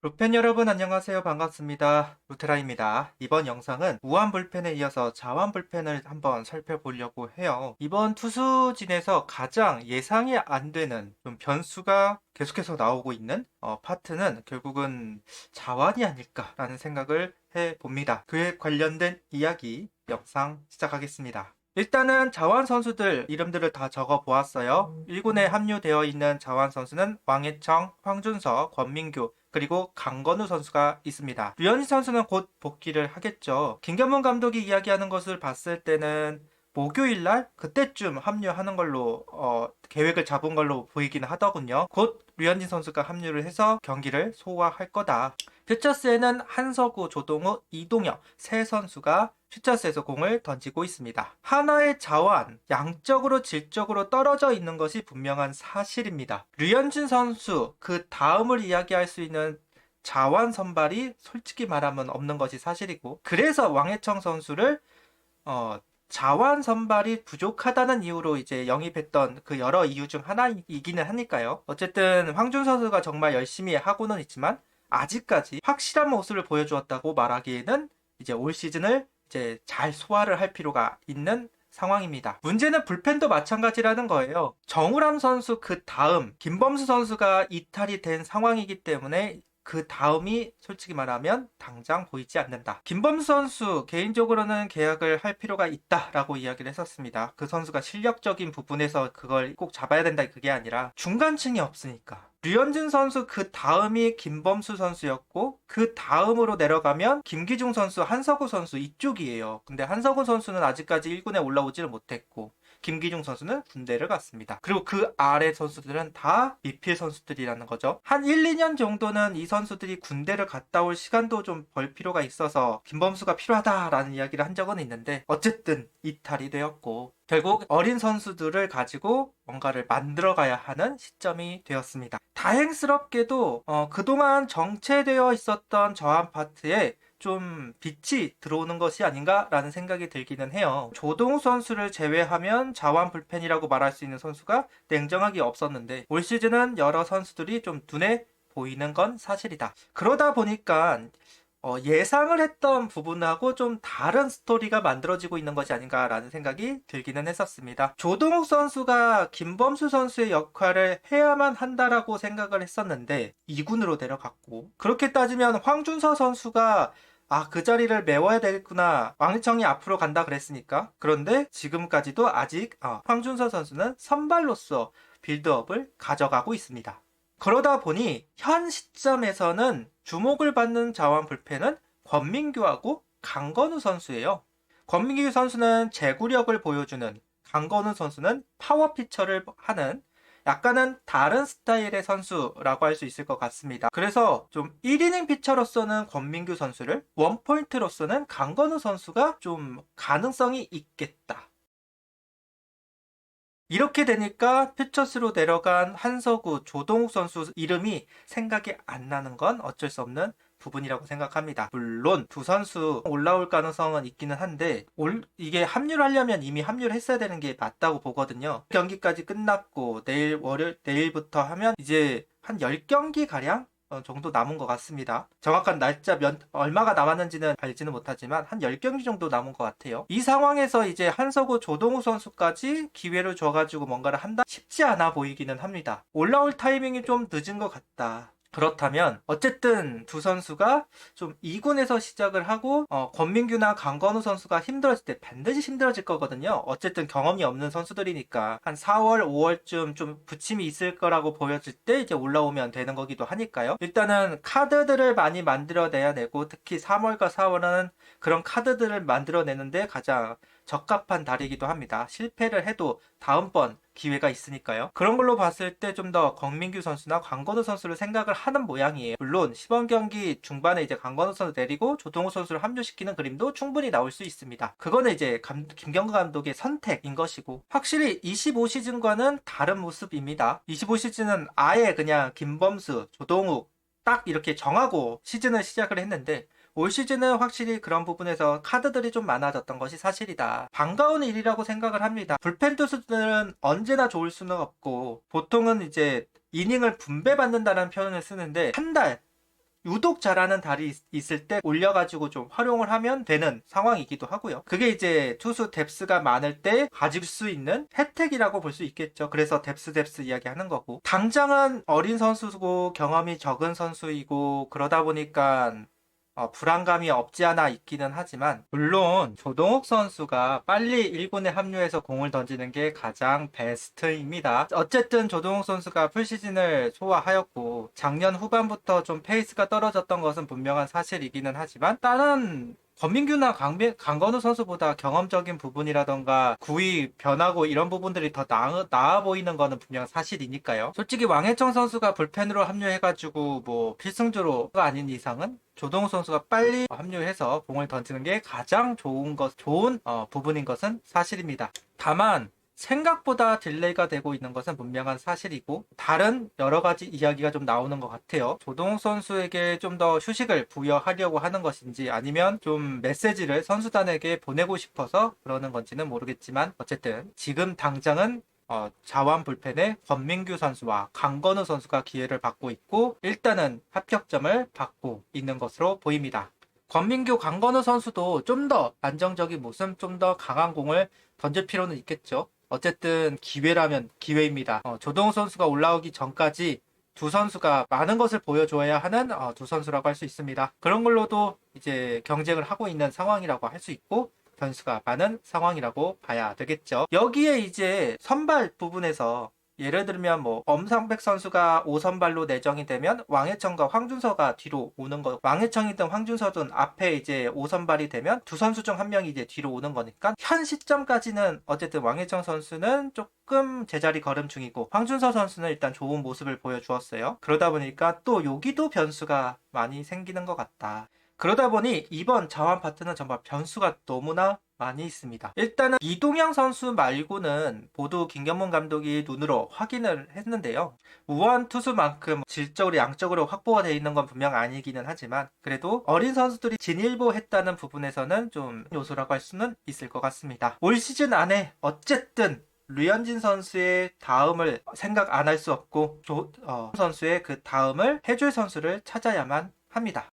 루펜 여러분 안녕하세요. 반갑습니다. 루테라입니다. 이번 영상은 우한 불펜에 이어서 자완 불펜을 한번 살펴보려고 해요. 이번 투수진에서 가장 예상이 안 되는 좀 변수가 계속해서 나오고 있는 파트는 결국은 자완이 아닐까라는 생각을 해봅니다. 그에 관련된 이야기 영상 시작하겠습니다. 일단은 자완 선수들 이름들을 다 적어 보았어요. 1군에 합류되어 있는 자완 선수는 왕해청, 황준서, 권민규, 그리고 강건우 선수가 있습니다. 류현진 선수는 곧 복귀를 하겠죠. 김경문 감독이 이야기하는 것을 봤을 때는 목요일 날 그때쯤 합류하는 걸로 계획을 잡은 걸로 보이긴 하더군요. 곧 류현진 선수가 합류를 해서 경기를 소화할 거다. 퓨처스에는 한서구, 조동우, 이동혁 세 선수가 퓨처스에서 공을 던지고 있습니다. 하나의 자완, 양적으로 질적으로 떨어져 있는 것이 분명한 사실입니다. 류현진 선수, 그 다음을 이야기할 수 있는 자완 선발이 솔직히 말하면 없는 것이 사실이고, 그래서 왕해청 선수를 자완 선발이 부족하다는 이유로 이제 영입했던 그 여러 이유 중 하나이기는 하니까요. 어쨌든 황준 선수가 정말 열심히 하고는 있지만 아직까지 확실한 모습을 보여주었다고 말하기에는 이제 올 시즌을 이제 잘 소화를 할 필요가 있는 상황입니다. 문제는 불펜도 마찬가지라는 거예요. 정우람 선수 그 다음 김범수 선수가 이탈이 된 상황이기 때문에 그 다음이 솔직히 말하면 당장 보이지 않는다. 김범수 선수 개인적으로는 계약을 할 필요가 있다라고 이야기를 했었습니다. 그 선수가 실력적인 부분에서 그걸 꼭 잡아야 된다 그게 아니라 중간층이 없으니까. 류현진 선수 그 다음이 김범수 선수였고 그 다음으로 내려가면 김기중 선수, 한석우 선수 이쪽이에요. 근데 한석우 선수는 아직까지 1군에 올라오지를 못했고 김기중 선수는 군대를 갔습니다. 그리고 그 아래 선수들은 다 미필 선수들이라는 거죠. 한 1, 2년 정도는 이 선수들이 군대를 갔다 올 시간도 좀 벌 필요가 있어서 김범수가 필요하다라는 이야기를 한 적은 있는데 어쨌든 이탈이 되었고 결국 어린 선수들을 가지고 뭔가를 만들어가야 하는 시점이 되었습니다. 다행스럽게도 그동안 정체되어 있었던 저한 파트에 좀 빛이 들어오는 것이 아닌가라는 생각이 들기는 해요. 조동우 선수를 제외하면 자완 불펜이라고 말할 수 있는 선수가 냉정하게 없었는데 올 시즌은 여러 선수들이 좀 눈에 보이는 건 사실이다. 그러다 보니까 예상을 했던 부분하고 좀 다른 스토리가 만들어지고 있는 것이 아닌가라는 생각이 들기는 했었습니다. 조동욱 선수가 김범수 선수의 역할을 해야만 한다라고 생각을 했었는데 2군으로 내려갔고 그렇게 따지면 황준서 선수가 그 자리를 메워야 되겠구나. 왕희청이 앞으로 간다 그랬으니까. 그런데 지금까지도 아직 황준서 선수는 선발로서 빌드업을 가져가고 있습니다. 그러다 보니 현 시점에서는 주목을 받는 자완 불펜은 권민규하고 강건우 선수예요. 권민규 선수는 제구력을 보여주는, 강건우 선수는 파워 피처를 하는 약간은 다른 스타일의 선수라고 할 수 있을 것 같습니다. 그래서 좀 1이닝 피처로서는 권민규 선수를, 원포인트로서는 강건우 선수가 좀 가능성이 있겠다. 이렇게 되니까 퓨처스로 내려간 한서구, 조동욱 선수 이름이 생각이 안 나는 건 어쩔 수 없는 부분이라고 생각합니다. 물론 두 선수 올라올 가능성은 있기는 한데 이게 합류를 하려면 이미 합류를 했어야 되는 게 맞다고 보거든요. 경기까지 끝났고 내일부터 하면 이제 한 10경기 가량 정도 남은 것 같습니다. 정확한 날짜 얼마가 남았는지는 알지는 못하지만 한 10경기 정도 남은 것 같아요. 이 상황에서 이제 한서구, 조동우 선수까지 기회를 줘가지고 뭔가를 한다? 쉽지 않아 보이기는 합니다. 올라올 타이밍이 좀 늦은 것 같다. 그렇다면 어쨌든 두 선수가 좀 2군에서 시작을 하고 권민규나 강건우 선수가 힘들어질 때 반드시 힘들어질 거거든요. 어쨌든 경험이 없는 선수들이니까 한 4월, 5월쯤 좀 부침이 있을 거라고 보여질 때 이제 올라오면 되는 거기도 하니까요. 일단은 카드들을 많이 만들어내야 되고 특히 3월과 4월은 그런 카드들을 만들어내는데 가장 적합한 달이기도 합니다. 실패를 해도 다음번 기회가 있으니까요. 그런 걸로 봤을 때 좀 더 권민규 선수나 강건우 선수를 생각을 하는 모양이에요. 물론 시범 경기 중반에 이제 강건우 선수 내리고 조동우 선수를 합류시키는 그림도 충분히 나올 수 있습니다. 그거는 이제 김경구 감독의 선택인 것이고 확실히 25시즌과는 다른 모습입니다. 25시즌은 아예 그냥 김범수, 조동욱 딱 이렇게 정하고 시즌을 시작을 했는데 올 시즌은 확실히 그런 부분에서 카드들이 좀 많아졌던 것이 사실이다. 반가운 일이라고 생각을 합니다. 불펜 투수들은 언제나 좋을 수는 없고 보통은 이제 이닝을 분배받는다는 표현을 쓰는데 한 달 유독 잘하는 달이 있을 때 올려가지고 좀 활용을 하면 되는 상황이기도 하고요. 그게 이제 투수 뎁스가 많을 때 가질 수 있는 혜택이라고 볼 수 있겠죠. 그래서 뎁스 이야기 하는 거고, 당장은 어린 선수고 경험이 적은 선수이고 그러다 보니까 불안감이 없지 않아 있기는 하지만, 물론 조동욱 선수가 빨리 1군에 합류해서 공을 던지는 게 가장 베스트입니다. 어쨌든 조동욱 선수가 풀시즌을 소화하였고 작년 후반부터 좀 페이스가 떨어졌던 것은 분명한 사실이기는 하지만, 다른 권민규나 강건우 선수보다 경험적인 부분이라던가 구위 변하고 이런 부분들이 더 나아 보이는 거는 분명 사실이니까요. 솔직히 왕해청 선수가 불펜으로 합류해가지고 뭐 필승조로가 아닌 이상은 조동욱 선수가 빨리 합류해서 공을 던지는 게 가장 좋은 부분인 것은 사실입니다. 다만 생각보다 딜레이가 되고 있는 것은 분명한 사실이고, 다른 여러 가지 이야기가 좀 나오는 것 같아요. 조동욱 선수에게 좀 더 휴식을 부여하려고 하는 것인지, 아니면 좀 메시지를 선수단에게 보내고 싶어서 그러는 건지는 모르겠지만, 어쨌든 지금 당장은 자완 불펜에 권민규 선수와 강건우 선수가 기회를 받고 있고, 일단은 합격점을 받고 있는 것으로 보입니다. 권민규, 강건우 선수도 좀 더 안정적인 모습, 좀 더 강한 공을 던질 필요는 있겠죠. 어쨌든 기회라면 기회입니다. 조동우 선수가 올라오기 전까지 두 선수가 많은 것을 보여줘야 하는 두 선수라고 할 수 있습니다. 그런 걸로도 이제 경쟁을 하고 있는 상황이라고 할 수 있고, 변수가 많은 상황이라고 봐야 되겠죠. 여기에 이제 선발 부분에서 예를 들면 뭐 엄상백 선수가 5선발로 내정이 되면 왕해청과 황준서가 뒤로 오는 거, 왕해청이든 황준서든 앞에 이제 5선발이 되면 두 선수 중 한 명이 이제 뒤로 오는 거니까, 현 시점까지는 어쨌든 왕해청 선수는 조금 제자리 걸음 중이고, 황준서 선수는 일단 좋은 모습을 보여주었어요. 그러다 보니까 또 여기도 변수가 많이 생기는 것 같다. 그러다 보니 이번 자완 파트는 정말 변수가 너무나 많이 있습니다. 일단은 이동영 선수 말고는 모두 김경문 감독이 눈으로 확인을 했는데요. 우원 투수만큼 질적으로 양적으로 확보가 되어 있는 건 분명 아니기는 하지만, 그래도 어린 선수들이 진일보했다는 부분에서는 좀 요소라고 할 수는 있을 것 같습니다. 올 시즌 안에 어쨌든 류현진 선수의 다음을 생각 안 할 수 없고, 선수의 그 다음을 해줄 선수를 찾아야만 합니다.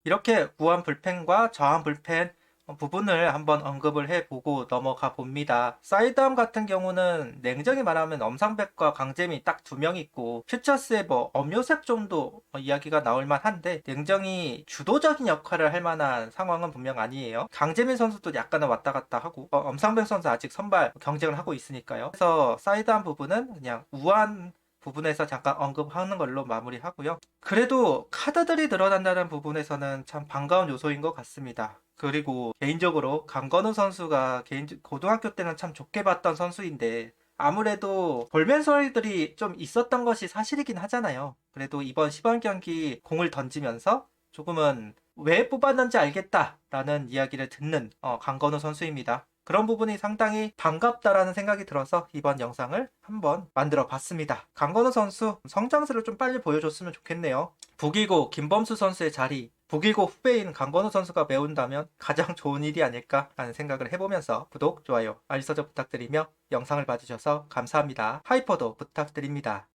이렇게 우한 불펜과 저한 불펜 부분을 한번 언급을 해보고 넘어가 봅니다. 사이드암 같은 경우는 냉정히 말하면 엄상백과 강재미 딱 두 명 있고, 퓨처스의 뭐 엄요셉 정도 이야기가 나올 만한데, 냉정히 주도적인 역할을 할 만한 상황은 분명 아니에요. 강재민 선수도 약간은 왔다 갔다 하고, 엄상백 선수 아직 선발 경쟁을 하고 있으니까요. 그래서 사이드암 부분은 그냥 우한 부분에서 잠깐 언급하는 걸로 마무리하고요. 그래도 카드들이 늘어난다는 부분에서는 참 반가운 요소인 것 같습니다. 그리고 개인적으로 강건우 선수가 고등학교 때는 참 좋게 봤던 선수인데, 아무래도 볼멘소리들이 좀 있었던 것이 사실이긴 하잖아요. 그래도 이번 시범 경기 공을 던지면서 조금은 왜 뽑았는지 알겠다라는 이야기를 듣는 강건우 선수입니다. 그런 부분이 상당히 반갑다라는 생각이 들어서 이번 영상을 한번 만들어 봤습니다. 강건우 선수 성장세를 좀 빨리 보여줬으면 좋겠네요. 북일고 김범수 선수의 자리, 북일고 후배인 강건우 선수가 메운다면 가장 좋은 일이 아닐까 하는 생각을 해보면서 구독, 좋아요, 알림 설정 부탁드리며 영상을 봐주셔서 감사합니다. 하이퍼도 부탁드립니다.